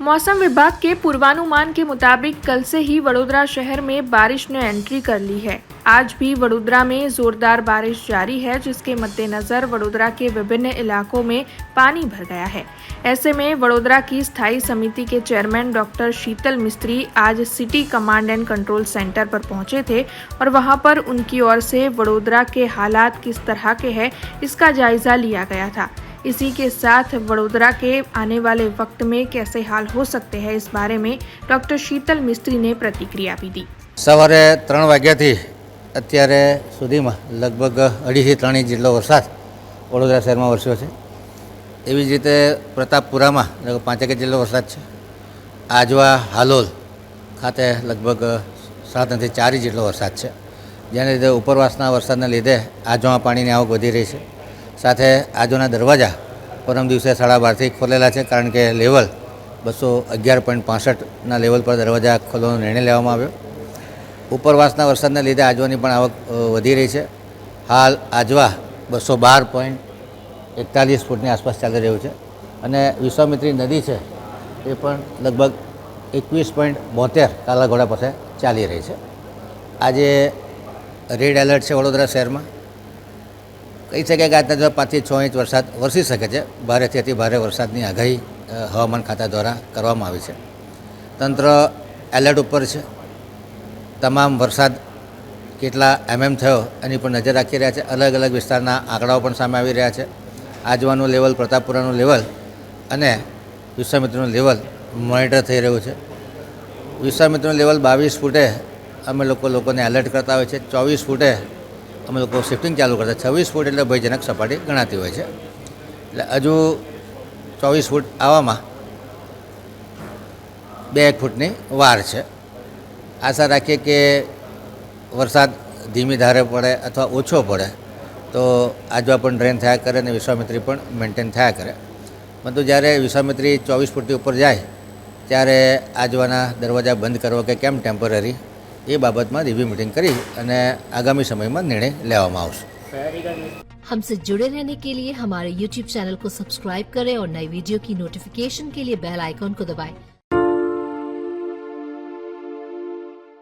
मौसम विभाग के पूर्वानुमान के मुताबिक कल से ही वडोदरा शहर में बारिश ने एंट्री कर ली है। आज भी वडोदरा में जोरदार बारिश जारी है, जिसके मद्देनजर वडोदरा के विभिन्न इलाकों में पानी भर गया है। ऐसे में वडोदरा की स्थायी समिति के चेयरमैन डॉक्टर शीतल मिस्त्री आज city command and control centre पर पहुंचे थे और वहां पर उनकी ओर से वडोदरा के हालात किस तरह के हैं इसका जायजा लिया गया था। इसी के साथ वडोदरा के आने वाले वक्त में कैसे हाल हो सकते हैं इस बारे में डॉक्टर शीतल मिस्त्री ने प्रतिक्रिया भी दी। सवारे 3 वाग्याथी अत्यारे सुधीमां लगभग 2.5 થી 3 ઇંચ જેટલો વરસાદ વડોદરા શહેરમાં વરસ્યો છે। એવી જ રીતે પ્રતાપપુરામાં લગભગ 5 ઇંચ જેટલો વરસાદ છે। આજવા હાલોલ ખાતે લગભગ 7 થી 4 ઇંચ જેટલો વરસાદ છે, જેના લીધે ઉપરવાસના વરસાદના લીધે આજવામાં પાણીની આવક વધી રહી છે। સાથે આજોના દરવાજા પરમ દિવસે 12:30થી ખોલેલા છે, કારણ કે લેવલ 211.65ના લેવલ પર દરવાજા ખોલવાનો નિર્ણય લેવામાં આવ્યો। ઉપરવાસના વરસાદના લીધે આજવાની પણ આવક વધી રહી છે। હાલ આજવા 212.41 ફૂટની આસપાસ ચાલી રહ્યું છે અને વિશ્વામિત્રી નદી છે એ પણ લગભગ 21.72 કાલાઘોડા પાસે ચાલી રહી છે। આજે રેડ એલર્ટ છે વડોદરા શહેરમાં। કહી શકાય કે આજના 5 થી 6 ઇંચ વરસાદ વરસી શકે છે। ભારેથી અતિ ભારે વરસાદની આગાહી હવામાન ખાતા દ્વારા કરવામાં આવી છે। તંત્ર એલર્ટ ઉપર છે। તમામ વરસાદ કેટલા થયો એની પર નજર રાખી રહ્યા છે। અલગ અલગ વિસ્તારના આંકડાઓ પણ સામે આવી રહ્યા છે। આજવાનું લેવલ, પ્રતાપપુરાનું લેવલ અને વિશ્વામિત્રીનું લેવલ મોનિટર થઈ રહ્યું છે। વિશ્વામિત્રીનું લેવલ 22 ફૂટે અમે લોકોને એલર્ટ કરતા હોય છે। 24 ફૂટે અમે લોકો શિફ્ટિંગ ચાલુ કરતા। 26 ફૂટ એટલે ભયજનક સપાટી ગણાતી હોય છે। એટલે હજુ 24 ફૂટ આવવામાં 2 ફૂટની વાર છે। આશા રાખીએ કે વરસાદ ધીમી ધારે પડે અથવા ઓછો પડે તો આજવા પણ ડ્રેન થયા કરે અને વિશ્વામિત્રી પણ મેન્ટેન થયા કરે। પરંતુ જ્યારે વિશ્વામિત્રી 24 ફૂટથી ઉપર જાય ત્યારે આજવાના દરવાજા બંધ કરવો કે કેમ ટેમ્પરરી એ બાબતમાં રિવ્યુ मीटिंग કરી અને આગામી સમયમાં નિર્ણય લેવામાં આવશે। हमसे जुड़े रहने के लिए हमारे YouTube चैनल को सब्सक्राइब करें और नई वीडियो की नोटिफिकेशन के लिए बेल आइकॉन को दबाएं।